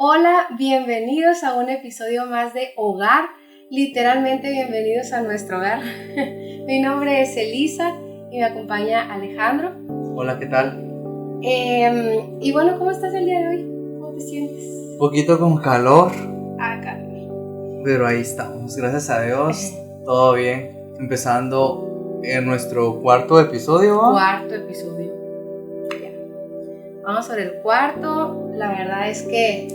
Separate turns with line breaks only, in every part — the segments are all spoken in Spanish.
Hola, bienvenidos a un episodio más de Hogar, literalmente bienvenidos a nuestro hogar. Mi nombre es Elisa y me acompaña Alejandro.
Hola, ¿qué tal?
Y bueno, ¿cómo estás el día de hoy? ¿Cómo te sientes?
Un poquito con calor,
Calor.
pero ahí estamos, gracias a Dios, todo bien. Empezando en nuestro cuarto episodio.
Cuarto episodio. Ya. Vamos sobre el cuarto. La verdad es que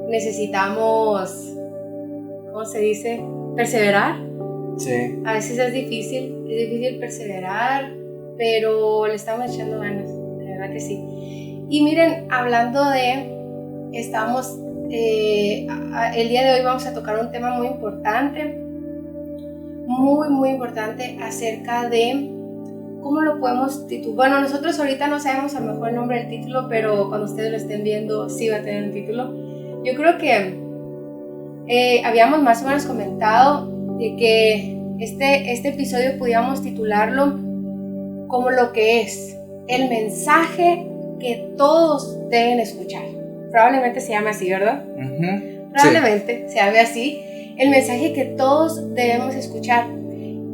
necesitamos, ¿cómo se dice? Perseverar.
Sí.
A veces es difícil perseverar, pero le estamos echando ganas, de verdad que sí. Y miren, hablando de, el día de hoy vamos a tocar un tema muy importante, muy importante acerca de cómo lo podemos titular. Bueno, nosotros ahorita no sabemos a lo mejor el nombre del título, pero cuando ustedes lo estén viendo sí va a tener un título. Yo creo que habíamos más o menos comentado de que este episodio pudiéramos titularlo como lo que es el mensaje que todos deben escuchar. Probablemente se llame así, ¿verdad? Probablemente se llame así. El mensaje que todos debemos escuchar.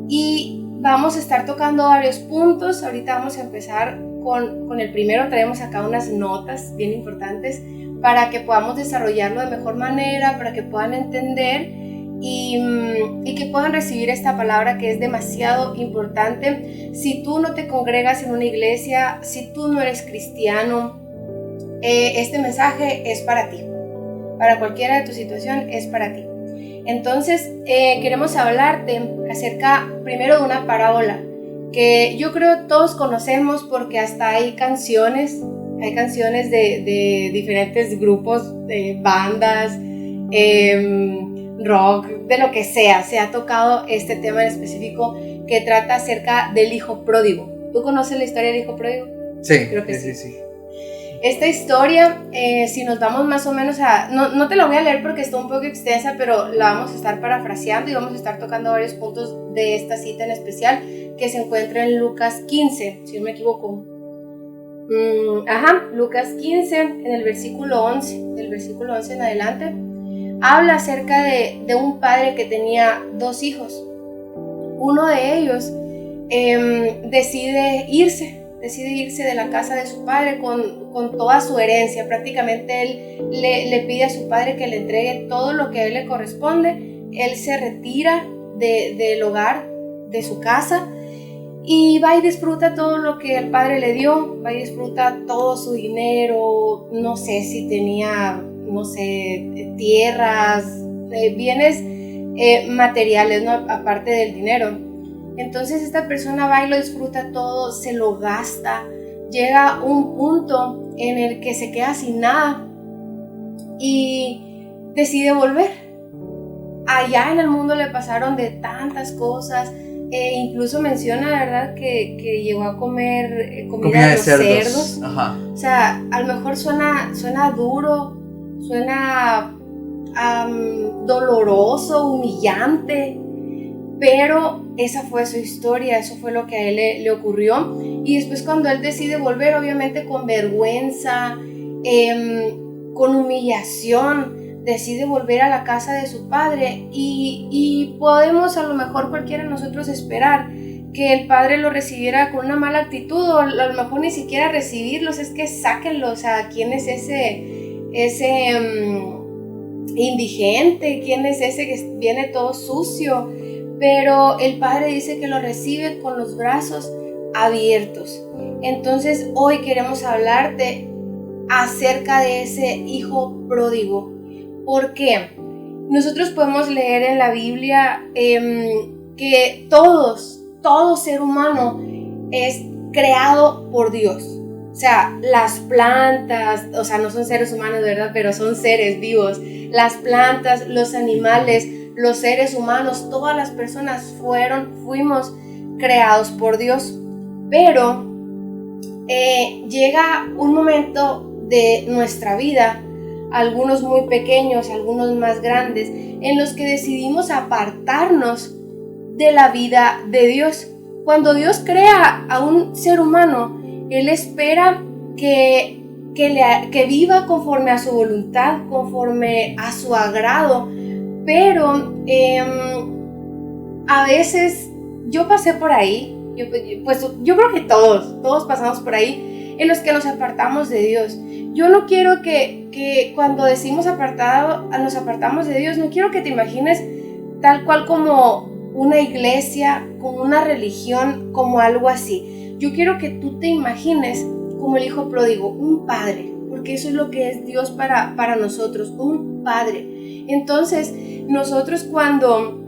Y vamos a estar tocando varios puntos. Ahorita vamos a empezar con el primero. Traemos acá unas notas bien importantes para que podamos desarrollarlo de mejor manera, para que puedan entender y que puedan recibir esta palabra que es demasiado importante. Si tú no te congregas en una iglesia, si tú no eres cristiano, este mensaje es para ti. Para cualquiera de tu situación es para ti. Entonces, queremos hablarte acerca primero de una parábola que yo creo todos conocemos porque hasta hay canciones de diferentes grupos, de bandas, rock, de lo que sea. Se ha tocado este tema en específico que trata acerca del hijo pródigo. ¿Tú conoces la historia del hijo pródigo?
Sí,
creo que
sí.
Esta historia, si nos vamos más o menos a... No te la voy a leer porque está un poco extensa, pero la vamos a estar parafraseando y vamos a estar tocando varios puntos de esta cita en especial que se encuentra en Lucas 15, si no me equivoco. Lucas 15, en el versículo 11, del versículo 11 en adelante, habla acerca de un padre que tenía dos hijos. Uno de ellos decide irse de la casa de su padre con toda su herencia. Prácticamente él le pide a su padre que le entregue todo lo que a él le corresponde. Él se retira del hogar, de su casa, y va y disfruta todo lo que el padre le dio, va y disfruta todo su dinero, no sé si tenía, tierras, bienes materiales, ¿no? Aparte del dinero. Entonces esta persona va y lo disfruta todo, se lo gasta, llega un punto en el que se queda sin nada y decide volver. Allá en el mundo le pasaron de tantas cosas, incluso menciona, ¿verdad?, que llegó a comer comida de los cerdos.
Ajá.
O sea, a lo mejor suena duro, suena doloroso, humillante, pero esa fue su historia, eso fue lo que a él le ocurrió. Y después cuando él decide volver, obviamente con vergüenza, con humillación, decide volver a la casa de su padre y podemos a lo mejor cualquiera de nosotros esperar que el padre lo recibiera con una mala actitud, o a lo mejor ni siquiera recibirlos, es que sáquenlos. O sea, ¿quién es ese indigente? ¿Quién es ese que viene todo sucio? Pero el padre dice que lo recibe con los brazos abiertos. Entonces hoy queremos hablarte acerca de ese hijo pródigo. ¿Por qué? Nosotros podemos leer en la Biblia que todo ser humano es creado por Dios. O sea, las plantas, o sea, no son seres humanos, ¿verdad?, pero son seres vivos. Las plantas, los animales, los seres humanos, todas las personas fuimos creados por Dios. Pero llega un momento de nuestra vida, algunos muy pequeños, algunos más grandes, en los que decidimos apartarnos de la vida de Dios. Cuando Dios crea a un ser humano, Él espera que que viva conforme a su voluntad, conforme a su agrado. Pero a veces yo pasé por ahí, yo creo que todos pasamos por ahí, en los que nos apartamos de Dios. Yo no quiero que cuando decimos nos apartamos de Dios, no quiero que te imagines tal cual como una iglesia, como una religión, como algo así. Yo quiero que tú te imagines como el hijo pródigo, un padre, porque eso es lo que es Dios para nosotros, un padre. Entonces, nosotros cuando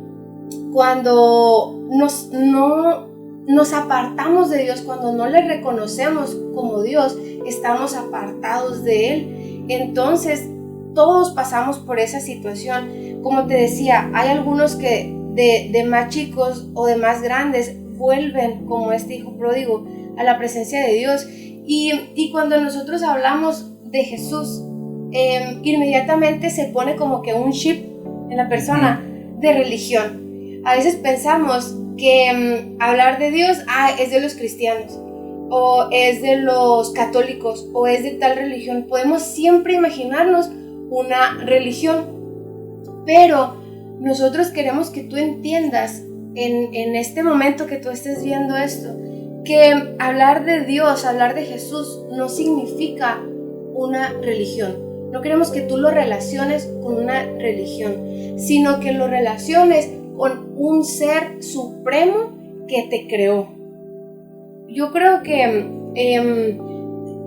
nos apartamos de Dios, cuando no le reconocemos como Dios, estamos apartados de Él. Entonces, todos pasamos por esa situación. Como te decía, hay algunos que de más chicos o de más grandes vuelven como este hijo pródigo a la presencia de Dios. Y cuando nosotros hablamos de Jesús, inmediatamente se pone como que un chip en la persona de religión. A veces pensamos que hablar de Dios es de los cristianos, o es de los católicos, o es de tal religión. Podemos siempre imaginarnos una religión, pero nosotros queremos que tú entiendas en este momento que tú estés viendo esto, que hablar de Dios, hablar de Jesús no significa una religión. No queremos que tú lo relaciones con una religión, sino que lo relaciones con un ser supremo que te creó. Yo creo que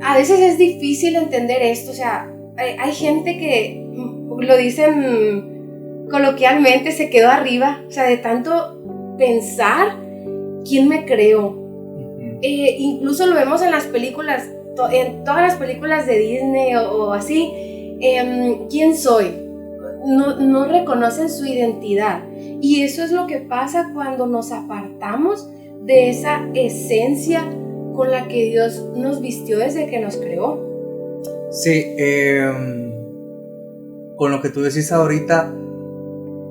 a veces es difícil entender esto. O sea, hay gente que lo dicen coloquialmente, se quedó arriba, o sea, de tanto pensar quién me creó. Incluso lo vemos en las películas, en todas las películas de Disney o así. ¿Quién soy? No reconocen su identidad, y eso es lo que pasa cuando nos apartamos de esa esencia con la que Dios nos vistió desde que nos creó.
Sí, con lo que tú decís ahorita,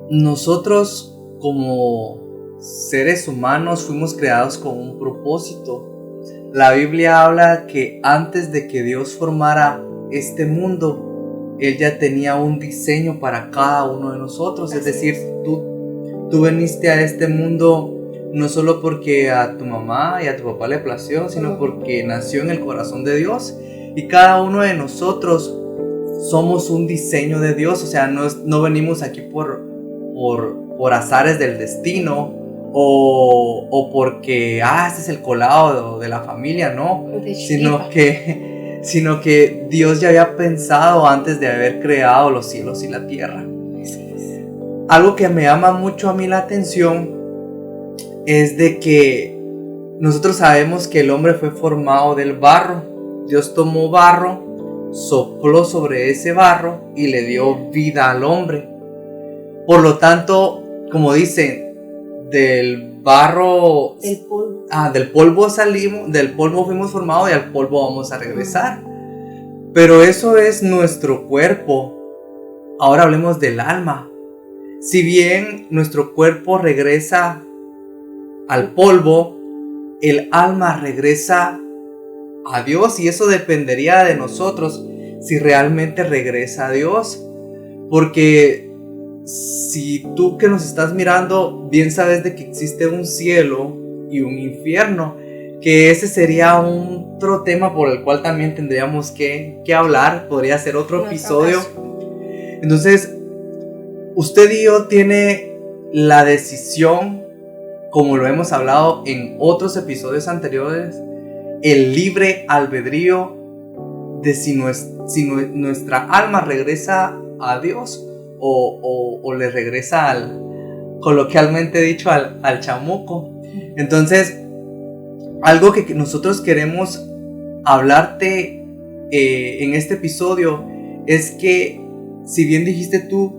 nosotros como seres humanos fuimos creados con un propósito. La Biblia habla que antes de que Dios formara este mundo, Él ya tenía un diseño para cada uno de nosotros. Es decir, tú viniste a este mundo no solo porque a tu mamá y a tu papá le plació, sino porque nació en el corazón de Dios. Y cada uno de nosotros somos un diseño de Dios. O sea, no venimos aquí por azares del destino o porque este es el colado de la familia, no, sino que Dios ya había pensado antes de haber creado los cielos y la tierra. Algo que me llama mucho a mí la atención es de que nosotros sabemos que el hombre fue formado del barro. Dios tomó barro, sopló sobre ese barro y le dio vida al hombre. Por lo tanto, como dicen, del barro, del polvo salimos, del polvo fuimos formados y al polvo vamos a regresar. Pero eso es nuestro cuerpo. Ahora hablemos del alma. Si bien nuestro cuerpo regresa al polvo, el alma regresa a Dios, y eso dependería de nosotros si realmente regresa a Dios. Porque si tú que nos estás mirando bien sabes de que existe un cielo y un infierno, que ese sería otro tema por el cual también tendríamos que hablar, podría ser otro episodio. Entonces, usted y yo tiene la decisión, como lo hemos hablado en otros episodios anteriores, el libre albedrío de si nuestra alma regresa a Dios o le regresa coloquialmente dicho, al chamuco. Entonces, algo que nosotros queremos hablarte en este episodio es que, si bien dijiste tú,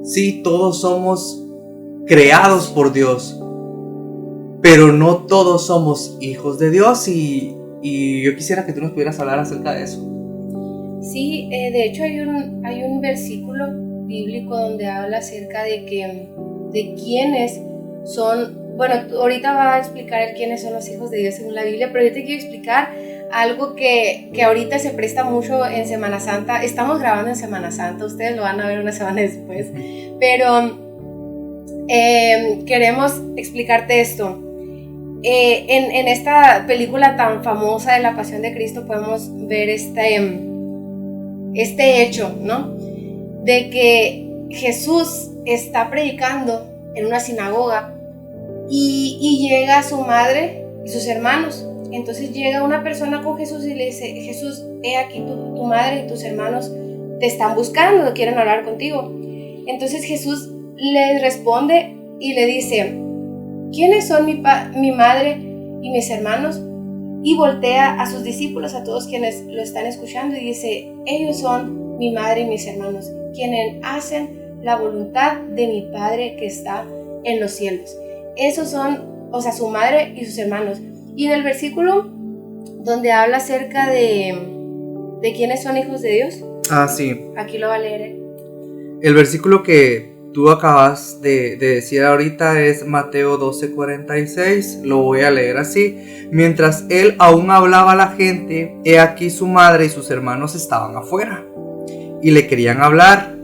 sí, todos somos creados por Dios, pero no todos somos hijos de Dios, y yo quisiera que tú nos pudieras hablar acerca de eso.
Sí, de hecho hay un versículo bíblico donde habla acerca de quiénes son. Bueno, ahorita va a explicar quiénes son los hijos de Dios según la Biblia, pero yo te quiero explicar algo que ahorita se presta mucho en Semana Santa. Estamos grabando en Semana Santa, ustedes lo van a ver una semana después, pero queremos explicarte esto. En esta película tan famosa de la Pasión de Cristo podemos ver este hecho, ¿no? De que Jesús está predicando en una sinagoga y llega su madre y sus hermanos. Entonces llega una persona con Jesús y le dice: Jesús, he aquí tu madre y tus hermanos te están buscando, quieren hablar contigo. Entonces Jesús le responde y le dice: ¿quiénes son mi madre y mis hermanos? Y voltea a sus discípulos, a todos quienes lo están escuchando, y dice: ellos son mi madre y mis hermanos, quienes hacen la voluntad de mi Padre que está en los cielos. Esos son, o sea, su madre y sus hermanos. Y en el versículo donde habla acerca de quiénes son hijos de Dios.
Sí.
Aquí lo va a leer.
El versículo que tú acabas de decir ahorita es Mateo 12:46. Lo voy a leer así. Mientras él aún hablaba a la gente, he aquí su madre y sus hermanos estaban afuera y le querían hablar.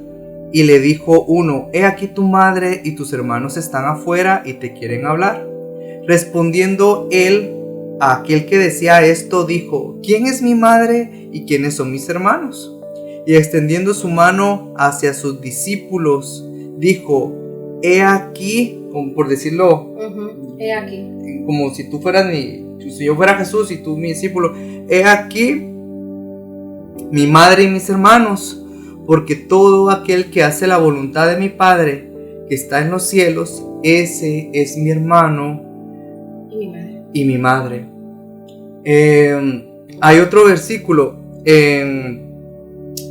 Y le dijo uno: he aquí tu madre y tus hermanos están afuera y te quieren hablar. Respondiendo él a aquel que decía esto, dijo: ¿quién es mi madre y quiénes son mis hermanos? Y extendiendo su mano hacia sus discípulos, dijo: he aquí, como por decirlo,
he aquí,
como si tú fueras si yo fuera Jesús y tú mi discípulo, he aquí mi madre y mis hermanos, porque todo aquel que hace la voluntad de mi Padre que está en los cielos, ese es mi hermano y mi madre. Hay otro versículo en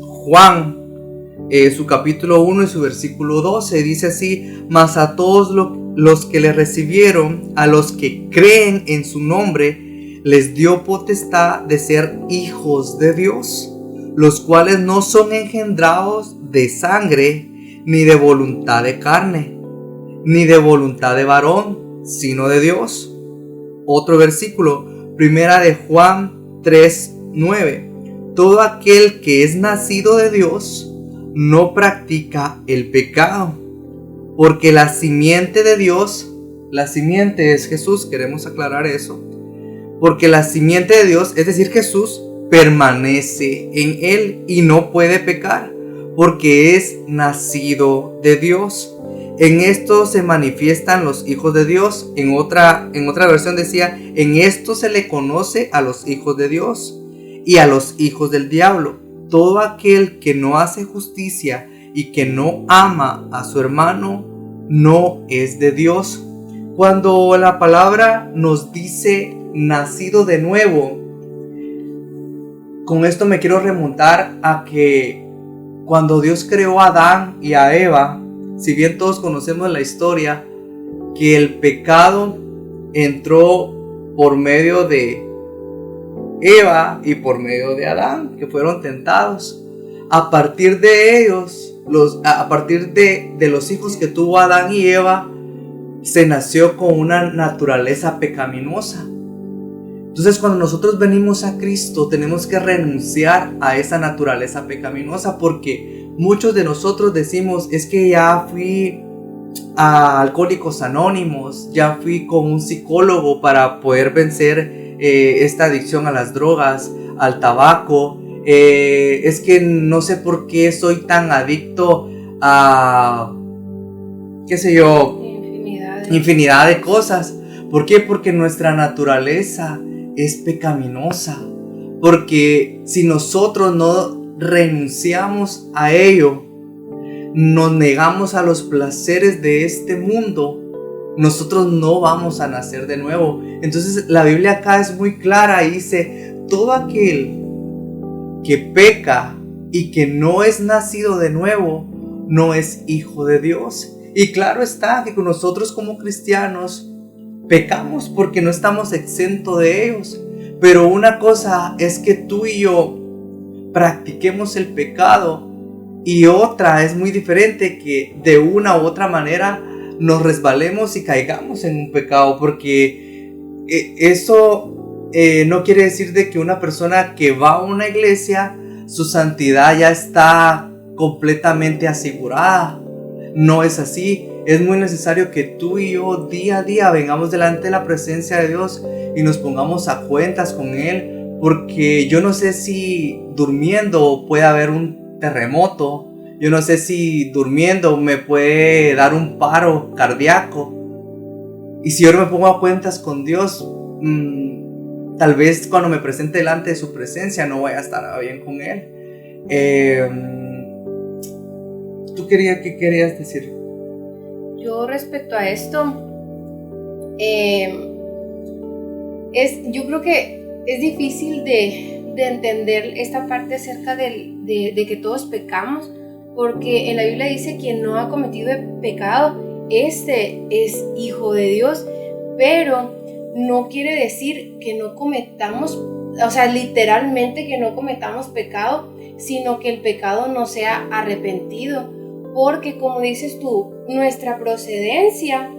Juan, su capítulo 1 y su versículo 12, dice así: mas a todos los que le recibieron, a los que creen en su nombre, les dio potestad de ser hijos de Dios, los cuales no son engendrados de sangre, ni de voluntad de carne, ni de voluntad de varón, sino de Dios. Otro versículo, primera de Juan 3:9. Todo aquel que es nacido de Dios no practica el pecado, porque la simiente de Dios, la simiente es Jesús, queremos aclarar eso, porque la simiente de Dios, es decir, Jesús, permanece en él y no puede pecar, porque es nacido de Dios. En esto se manifiestan los hijos de Dios. En otra versión decía: en esto se le conoce a los hijos de Dios y a los hijos del diablo. Todo aquel que no hace justicia y que no ama a su hermano no es de Dios. Cuando la palabra nos dice nacido de nuevo, con esto me quiero remontar a que cuando Dios creó a Adán y a Eva, si bien todos conocemos la historia, que el pecado entró por medio de Eva y por medio de Adán, que fueron tentados. A partir de ellos, a partir de los hijos que tuvo Adán y Eva, se nació con una naturaleza pecaminosa. Entonces, cuando nosotros venimos a Cristo, tenemos que renunciar a esa naturaleza pecaminosa, porque muchos de nosotros decimos: es que ya fui a Alcohólicos Anónimos, ya fui con un psicólogo para poder vencer esta adicción a las drogas, al tabaco. Es que no sé por qué soy tan adicto a, qué sé yo, infinidad de cosas. ¿Por qué? Porque nuestra naturaleza es pecaminosa. Porque si nosotros no renunciamos a ello, nos negamos a los placeres de este mundo, nosotros no vamos a nacer de nuevo. Entonces la Biblia acá es muy clara y dice: todo aquel que peca y que no es nacido de nuevo no es hijo de Dios. Y claro está que con nosotros como cristianos pecamos porque no estamos exentos de ellos. Pero una cosa es que tú y yo practiquemos el pecado, y otra es muy diferente, que de una u otra manera nos resbalemos y caigamos en un pecado, porque eso no quiere decir de que una persona que va a una iglesia, su santidad ya está completamente asegurada. No es así. Es muy necesario que tú y yo día a día vengamos delante de la presencia de Dios y nos pongamos a cuentas con Él, porque yo no sé si durmiendo puede haber un terremoto, yo no sé si durmiendo me puede dar un paro cardíaco, y si yo no me pongo a cuentas con Dios, tal vez cuando me presente delante de su presencia no voy a estar bien con Él. ¿Tú qué querías decir?
Yo respecto a esto, yo creo que es difícil de entender esta parte acerca de que todos pecamos, porque en la Biblia dice: quien no ha cometido pecado, este es hijo de Dios, pero no quiere decir que no cometamos, o sea, literalmente que no cometamos pecado, sino que el pecado no sea arrepentido, porque como dices tú, nuestra procedencia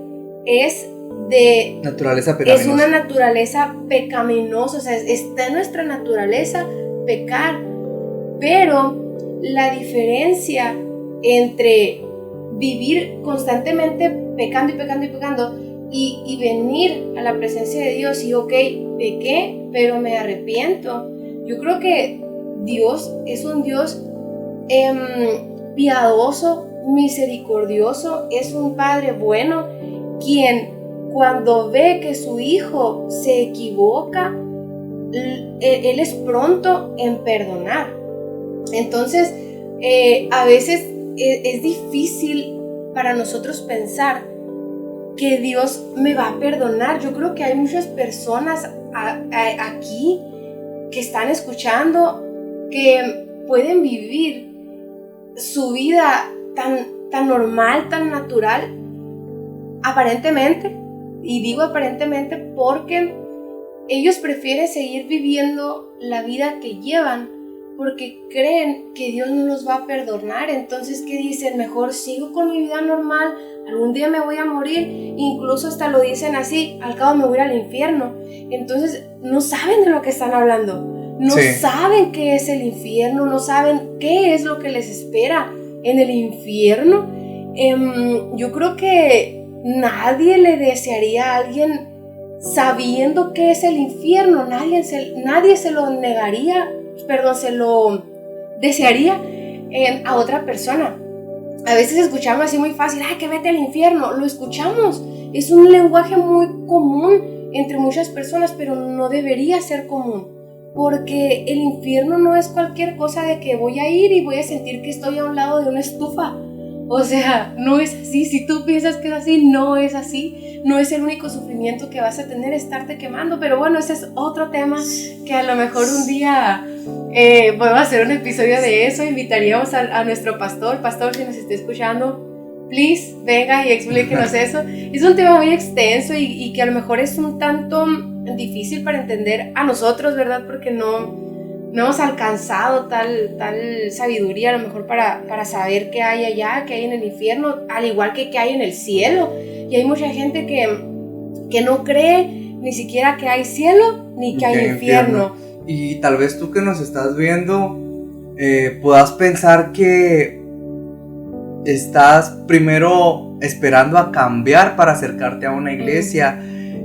es de
naturaleza pecaminosa.
Es una naturaleza pecaminosa, o sea, está en nuestra naturaleza pecar, pero la diferencia entre vivir constantemente pecando y pecando y pecando y venir a la presencia de Dios y ok, pequé, pero me arrepiento. Yo creo que Dios es un Dios piadoso, misericordioso, es un Padre bueno, quien cuando ve que su hijo se equivoca, Él es pronto en perdonar. Entonces, a veces es difícil para nosotros pensar que Dios me va a perdonar. Yo creo que hay muchas personas aquí que están escuchando que pueden vivir su vida tan normal, tan natural, aparentemente, y digo aparentemente porque ellos prefieren seguir viviendo la vida que llevan porque creen que Dios no los va a perdonar. Entonces, ¿qué dicen? Mejor sigo con mi vida normal, algún día me voy a morir, incluso hasta lo dicen así: al cabo me voy al infierno. Entonces, no saben de lo que están hablando, no saben qué es el infierno, no saben qué es lo que les espera en el infierno. Yo creo que nadie le desearía a alguien sabiendo qué es el infierno, nadie se lo negaría, se lo desearía a otra persona. A veces escuchamos así muy fácil: ¡ay, que vete al infierno! Lo escuchamos, es un lenguaje muy común entre muchas personas, pero no debería ser común, porque el infierno no es cualquier cosa de que voy a ir y voy a sentir que estoy a un lado de una estufa. O sea, no es así. Si tú piensas que es así, no es así. No es el único sufrimiento que vas a tener, estarte quemando. Pero bueno, ese es otro tema que a lo mejor un día podemos hacer un episodio de eso. Invitaríamos a nuestro pastor, si nos está escuchando, please, venga y explíquenos eso. Es un tema muy extenso y que a lo mejor es un tanto difícil para entender a nosotros, ¿verdad? Porque no hemos alcanzado tal sabiduría a lo mejor para saber qué hay allá, qué hay en el infierno, al igual que qué hay en el cielo. Y hay mucha gente que no cree ni siquiera que hay cielo ni que hay infierno.
Y tal vez tú que nos estás viendo puedas pensar que estás primero esperando a cambiar para acercarte a una iglesia.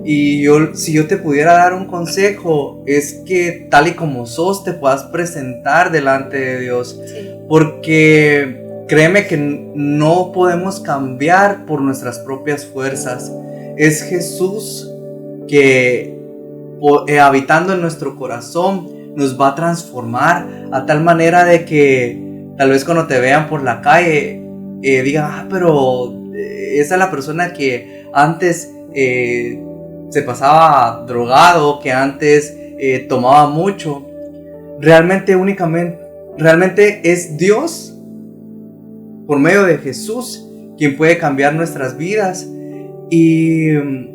Y si yo te pudiera dar un consejo, es que tal y como sos te puedas presentar delante de Dios.
Sí.
Porque créeme que no podemos cambiar por nuestras propias fuerzas. Es Jesús que habitando en nuestro corazón nos va a transformar a tal manera de que tal vez cuando te vean por la calle digan: pero esa es la persona que antes se pasaba drogado, que antes tomaba mucho. Realmente es Dios por medio de Jesús quien puede cambiar nuestras vidas. Y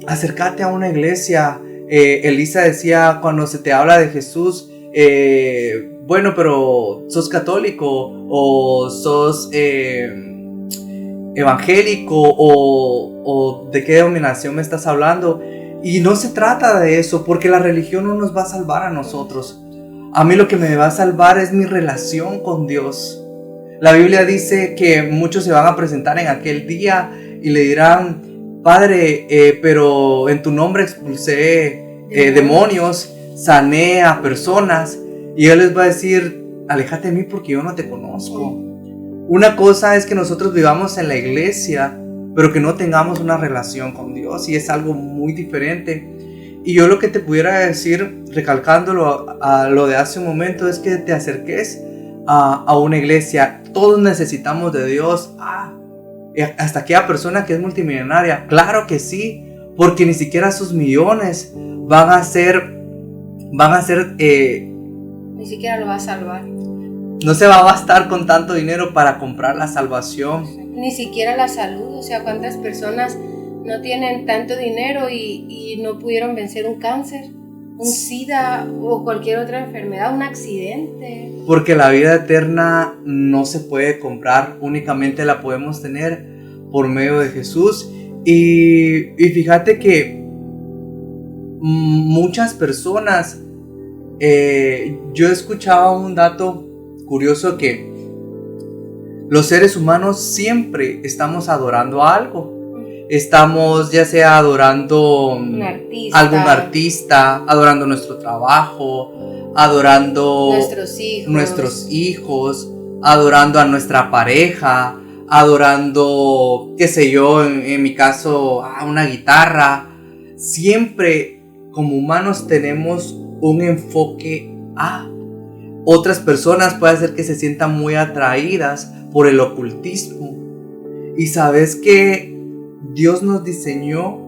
acércate a una iglesia. Elisa decía cuando se te habla de Jesús: bueno, pero ¿sos católico o sos evangélico o de qué denominación me estás hablando? Y no se trata de eso, porque la religión no nos va a salvar a nosotros. A mí lo que me va a salvar es mi relación con Dios. La Biblia dice que muchos se van a presentar en aquel día y le dirán: Padre, pero en tu nombre expulsé demonios, sané a personas. Y Él les va a decir: aléjate de mí porque yo no te conozco. Una cosa es que nosotros vivamos en la iglesia, pero que no tengamos una relación con Dios, y es algo muy diferente. Y yo lo que te pudiera decir, recalcándolo a lo de hace un momento, es que te acerques a una iglesia. Todos necesitamos de Dios. Hasta aquella persona que es multimillonaria, claro que sí, porque ni siquiera sus millones van a ser
ni siquiera lo va a salvar.
No se va a bastar con tanto dinero para comprar la salvación.
Ni siquiera la salud. O sea, cuántas personas no tienen tanto dinero y no pudieron vencer un cáncer, un SIDA o cualquier otra enfermedad, un accidente.
Porque la vida eterna no se puede comprar, únicamente la podemos tener por medio de Jesús. Y fíjate que muchas personas, yo escuchaba un dato curioso, que los seres humanos siempre estamos adorando a algo. Estamos ya sea adorando algún artista, adorando nuestro trabajo, adorando nuestros hijos, adorando a nuestra pareja, adorando, qué sé yo, en mi caso, a una guitarra. Siempre como humanos tenemos un enfoque a otras personas. Puede ser que se sientan muy atraídas por el ocultismo. Y sabes que Dios nos diseñó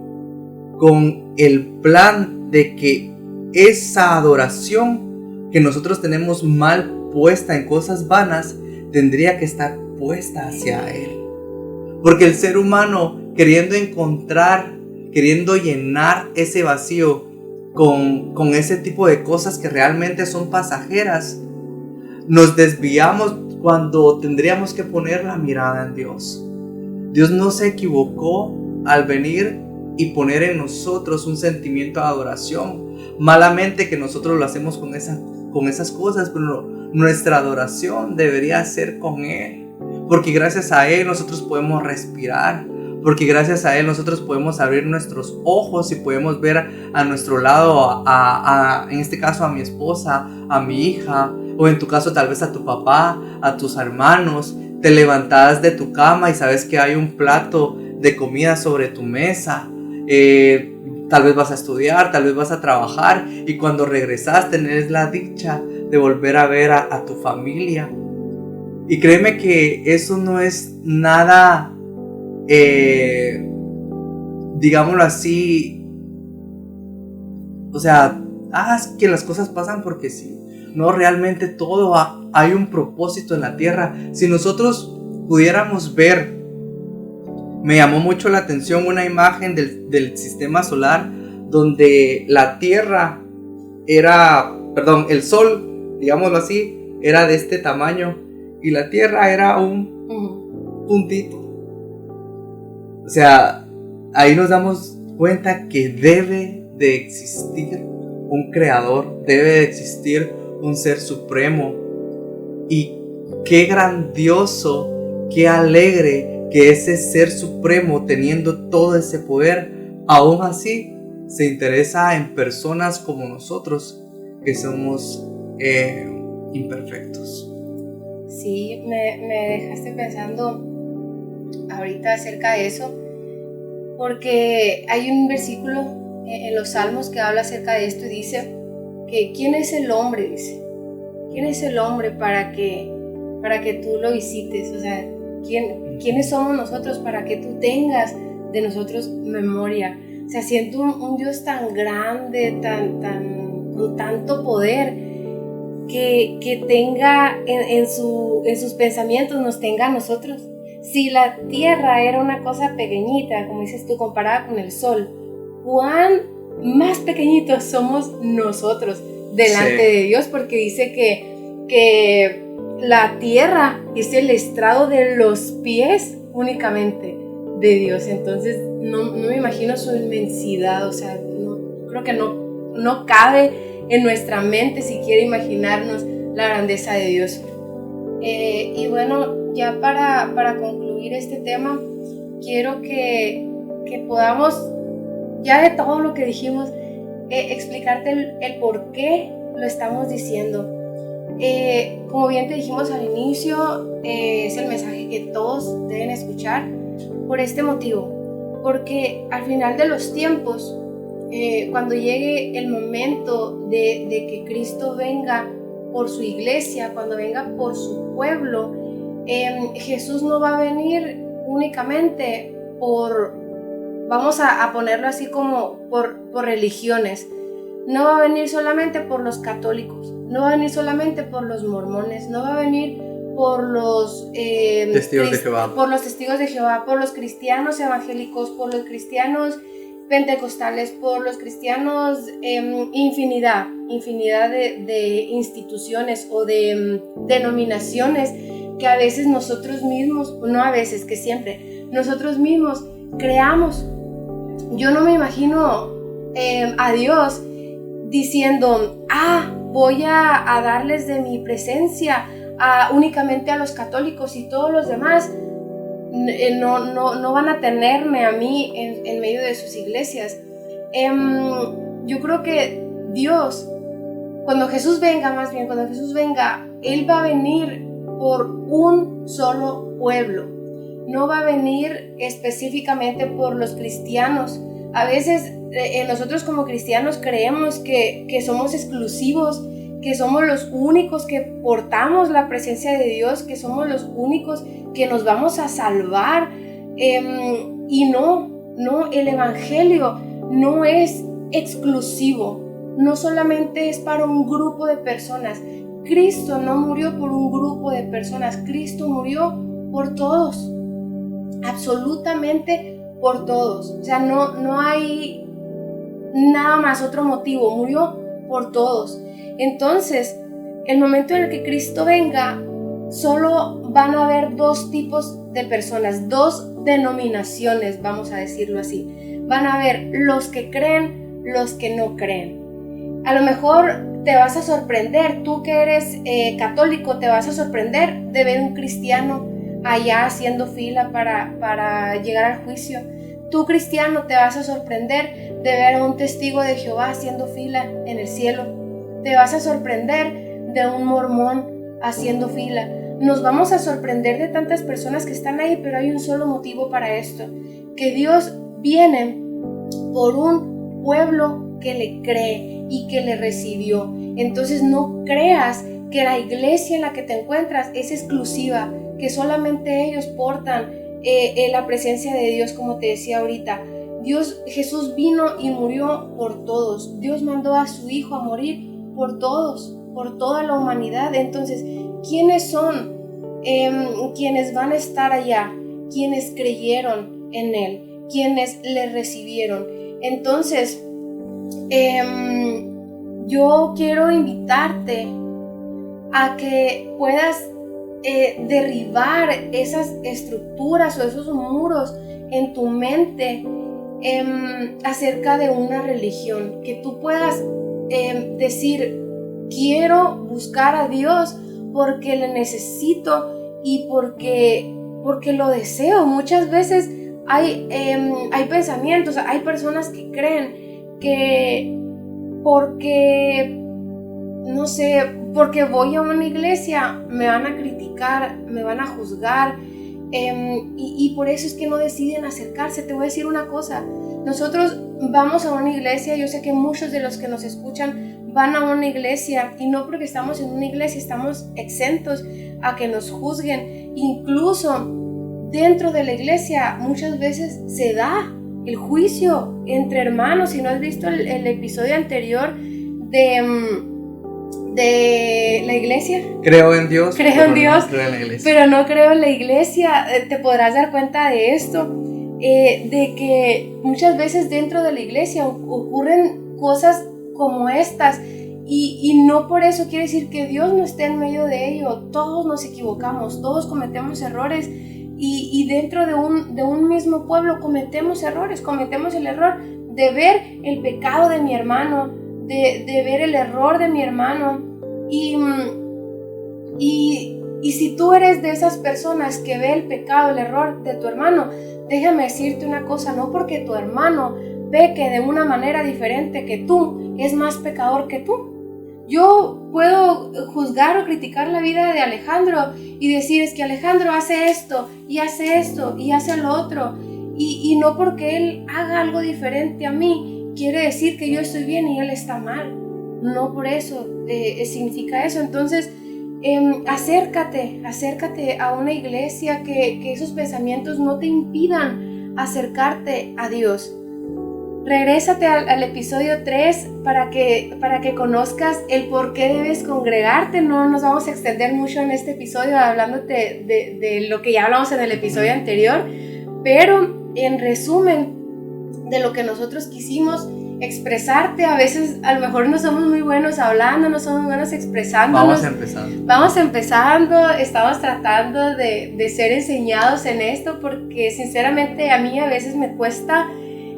con el plan de que esa adoración que nosotros tenemos mal puesta en cosas vanas tendría que estar puesta hacia Él. Porque el ser humano, queriendo llenar ese vacío con ese tipo de cosas que realmente son pasajeras, nos desviamos cuando tendríamos que poner la mirada en Dios. Dios no se equivocó al venir y poner en nosotros un sentimiento de adoración. Malamente que nosotros lo hacemos con esas cosas, pero nuestra adoración debería ser con Él. Porque gracias a Él nosotros podemos respirar. Porque gracias a Él nosotros podemos abrir nuestros ojos y podemos ver a nuestro lado, en este caso a mi esposa, a mi hija, o en tu caso tal vez a tu papá, a tus hermanos. Te levantas de tu cama y sabes que hay un plato de comida sobre tu mesa. Tal vez vas a estudiar, tal vez vas a trabajar, y cuando regresas tenés la dicha de volver a ver a tu familia. Y créeme que eso no es nada, digámoslo así, o sea, que las cosas pasan porque sí. No, realmente todo hay un propósito en la tierra. Si nosotros pudiéramos ver, me llamó mucho la atención una imagen del sistema solar, donde la tierra el sol, digámoslo así, era de este tamaño, y la tierra era un puntito. O sea, ahí nos damos cuenta que debe de existir un creador, debe de existir un ser supremo. Y qué grandioso, qué alegre que ese ser supremo, teniendo todo ese poder, aún así se interesa en personas como nosotros, que somos imperfectos.
Sí, me dejaste pensando ahorita acerca de eso, porque hay un versículo en los Salmos que habla acerca de esto y dice que ¿quién es el hombre? Dice, ¿quién es el hombre para que tú lo visites? O sea, ¿quiénes somos nosotros para que tú tengas de nosotros memoria? O sea, siento un Dios tan grande, con tanto poder, que tenga en sus pensamientos, nos tenga a nosotros. Si la tierra era una cosa pequeñita, como dices tú, comparada con el sol, ¿cuán más pequeñitos somos nosotros delante de Dios? Porque dice que la tierra es el estrado de los pies únicamente de Dios. Entonces no me imagino su inmensidad. O sea, creo que no cabe en nuestra mente siquiera imaginarnos la grandeza de Dios. Y bueno, ya para concluir este tema, quiero que podamos, ya de todo lo que dijimos, explicarte el por qué lo estamos diciendo. Como bien te dijimos al inicio, es el mensaje que todos deben escuchar por este motivo, porque al final de los tiempos, cuando llegue el momento de que Cristo venga por su iglesia, cuando venga por su pueblo, Jesús no va a venir únicamente vamos a ponerlo así como por religiones. No va a venir solamente por los católicos, no va a venir solamente por los mormones, no va a venir por los
testigos de Jehová,
por los testigos de Jehová, por los cristianos evangélicos, por los cristianos pentecostales, por los cristianos, infinidad de instituciones o de denominaciones que a veces nosotros mismos, no a veces, que siempre, nosotros mismos creamos. Yo no me imagino a Dios diciendo, voy a darles de mi presencia únicamente a los católicos y todos los demás no van a tenerme a mí en medio de sus iglesias. Yo creo que Dios, cuando Jesús venga, Él va a venir por un solo pueblo. No va a venir específicamente por los cristianos. A veces nosotros como cristianos creemos que somos exclusivos, que somos los únicos que portamos la presencia de Dios, que somos los únicos que nos vamos a salvar. Y no, el evangelio no es exclusivo, no solamente es para un grupo de personas. Cristo no murió por un grupo de personas, Cristo murió por todos, absolutamente por todos. O sea, no hay nada más otro motivo, murió por todos. Entonces, el momento en el que Cristo venga, solo van a haber dos tipos de personas, dos denominaciones, vamos a decirlo así. Van a haber los que creen, los que no creen. A lo mejor te vas a sorprender, tú que eres católico, te vas a sorprender de ver un cristiano allá haciendo fila para llegar al juicio. Tú, cristiano, te vas a sorprender de ver a un testigo de Jehová haciendo fila en el cielo. Te vas a sorprender de un mormón haciendo fila. Nos vamos a sorprender de tantas personas que están ahí, pero hay un solo motivo para esto: que Dios viene por un pueblo que le cree y que le recibió. Entonces no creas que la iglesia en la que te encuentras es exclusiva, que solamente ellos portan la presencia de Dios, como te decía ahorita. Jesús vino y murió por todos. Dios mandó a su Hijo a morir por todos, por toda la humanidad. Entonces, ¿quiénes son quienes van a estar allá? Quienes creyeron en Él, quienes le recibieron. Entonces, yo quiero invitarte a que puedas derribar esas estructuras o esos muros en tu mente acerca de una religión, que tú puedas decir: quiero buscar a Dios porque le necesito y porque lo deseo. Muchas veces hay pensamientos, hay personas que creen que porque voy a una iglesia me van a criticar, me van a juzgar, y por eso es que no deciden acercarse. Te voy a decir una cosa: nosotros vamos a una iglesia, yo sé que muchos de los que nos escuchan van a una iglesia, y no porque estamos en una iglesia estamos exentos a que nos juzguen. Incluso dentro de la iglesia muchas veces se da el juicio entre hermanos. Si no has visto el episodio anterior de la iglesia,
creo en Dios,
creo en Dios,
no creo en la iglesia.
Pero no creo en la iglesia. Te podrás dar cuenta de esto, de que muchas veces dentro de la iglesia ocurren cosas como estas, y no por eso quiere decir que Dios no esté en medio de ello. Todos nos equivocamos, todos cometemos errores, y dentro de un mismo pueblo cometemos errores. Cometemos el error de ver el pecado de mi hermano, de ver el error de mi hermano. Y si tú eres de esas personas que ve el pecado, el error de tu hermano, déjame decirte una cosa, no porque tu hermano peque de una manera diferente que tú, es más pecador que tú. Yo puedo juzgar o criticar la vida de Alejandro y decir, es que Alejandro hace esto y hace lo otro, y no porque él haga algo diferente a mí quiere decir que yo estoy bien y él está mal. No por eso significa eso. Entonces acércate a una iglesia que esos pensamientos no te impidan acercarte a Dios. Regrésate al episodio 3 para que conozcas el por qué debes congregarte. No nos vamos a extender mucho en este episodio hablándote de lo que ya hablamos en el episodio anterior, pero en resumen de lo que nosotros quisimos expresarte. A veces a lo mejor no somos muy buenos hablando, no somos buenos expresándonos. Vamos empezando, estamos tratando de ser enseñados en esto, porque sinceramente a mí a veces me cuesta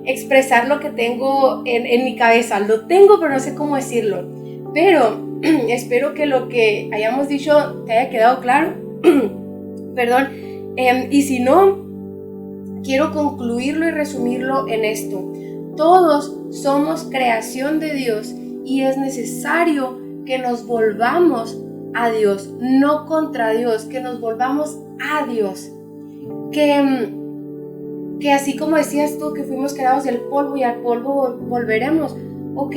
expresar lo que tengo en mi cabeza. Lo tengo, pero no sé cómo decirlo. Pero espero que lo que hayamos dicho te haya quedado claro. Perdón. Y si no, quiero concluirlo y resumirlo en esto. Todos somos creación de Dios y es necesario que nos volvamos a Dios, no contra Dios, que nos volvamos a Dios. Que así como decías tú, que fuimos creados del polvo y al polvo volveremos. Ok,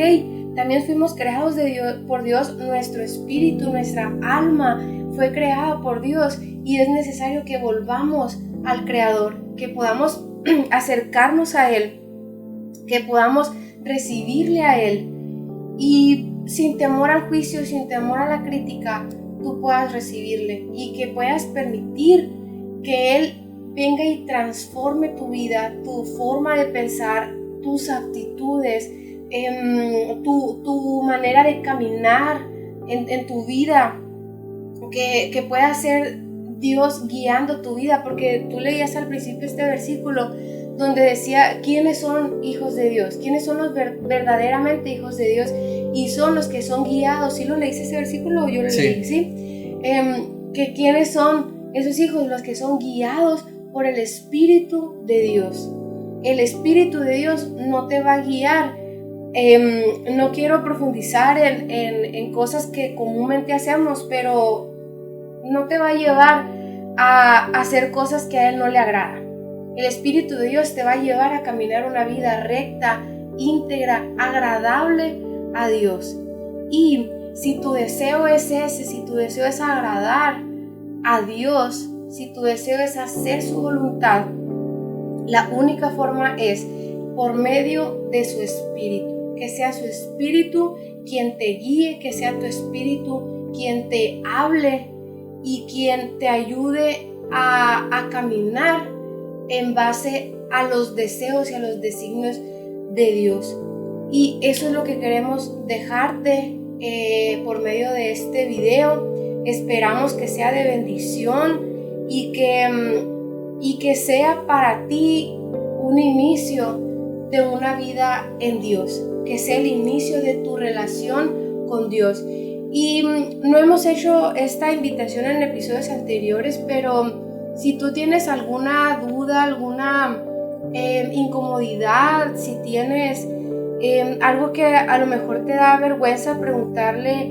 también fuimos creados por Dios, nuestro espíritu, nuestra alma fue creada por Dios y es necesario que volvamos al Creador, que podamos acercarnos a Él, que podamos recibirle a Él y sin temor al juicio, sin temor a la crítica, tú puedas recibirle y que puedas permitir que Él venga y transforme tu vida, tu forma de pensar, tus actitudes, tu manera de caminar en tu vida, que pueda ser Dios guiando tu vida, porque tú leías al principio este versículo donde decía quiénes son hijos de Dios, quiénes son los verdaderamente hijos de Dios, y son los que son guiados. ¿Sí lo leíste ese versículo o yo lo leí? ¿Sí? Que quiénes son esos hijos, los que son guiados por el Espíritu de Dios. El Espíritu de Dios no te va a guiar. No quiero profundizar en cosas que comúnmente hacemos, pero no te va a llevar a hacer cosas que a Él no le agradan. El Espíritu de Dios te va a llevar a caminar una vida recta, íntegra, agradable a Dios. Y si tu deseo es ese, si tu deseo es agradar a Dios, si tu deseo es hacer su voluntad, la única forma es por medio de su Espíritu. Que sea su Espíritu quien te guíe, que sea tu Espíritu quien te hable y quien te ayude a caminar en base a los deseos y a los designios de Dios. Y eso es lo que queremos dejarte por medio de este video. Esperamos que sea de bendición y que sea para ti un inicio de una vida en Dios, que sea el inicio de tu relación con Dios. Y no hemos hecho esta invitación en episodios anteriores, pero si tú tienes alguna duda, alguna incomodidad, si tienes algo que a lo mejor te da vergüenza preguntarle,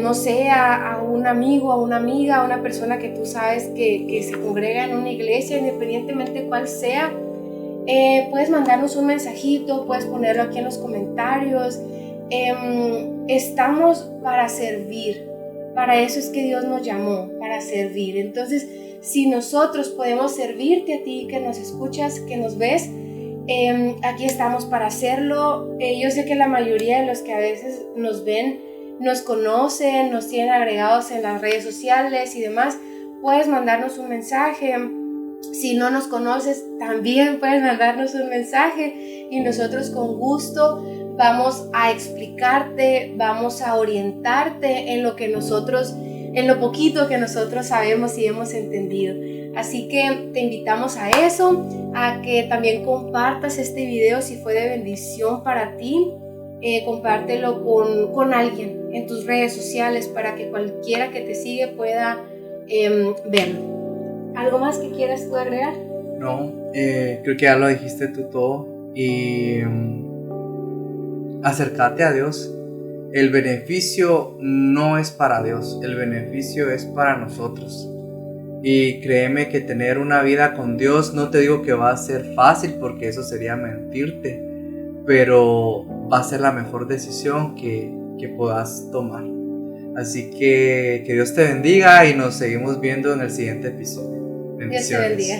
no sé, a un amigo, a una amiga, a una persona que tú sabes que se congrega en una iglesia, independientemente cuál sea, puedes mandarnos un mensajito, puedes ponerlo aquí en los comentarios. Estamos para servir, para eso es que Dios nos llamó, para servir. Entonces, si nosotros podemos servirte a ti, que nos escuchas, que nos ves, aquí estamos para hacerlo. Yo sé que la mayoría de los que a veces nos ven, nos conocen, nos tienen agregados en las redes sociales y demás. Puedes mandarnos un mensaje. Si no nos conoces, también puedes mandarnos un mensaje y nosotros con gusto vamos a explicarte, vamos a orientarte en lo poquito que nosotros sabemos y hemos entendido. Así que te invitamos a eso, a que también compartas este video si fue de bendición para ti. Compártelo con alguien en tus redes sociales para que cualquiera que te sigue pueda verlo. ¿Algo más que quieras tú agregar?
No, creo que ya lo dijiste tú todo. Y acércate a Dios. El beneficio no es para Dios, el beneficio es para nosotros. Y créeme que tener una vida con Dios, no te digo que va a ser fácil porque eso sería mentirte, pero va a ser la mejor decisión que puedas tomar. Así que Dios te bendiga y nos seguimos viendo en el siguiente episodio.
Dios te bendiga.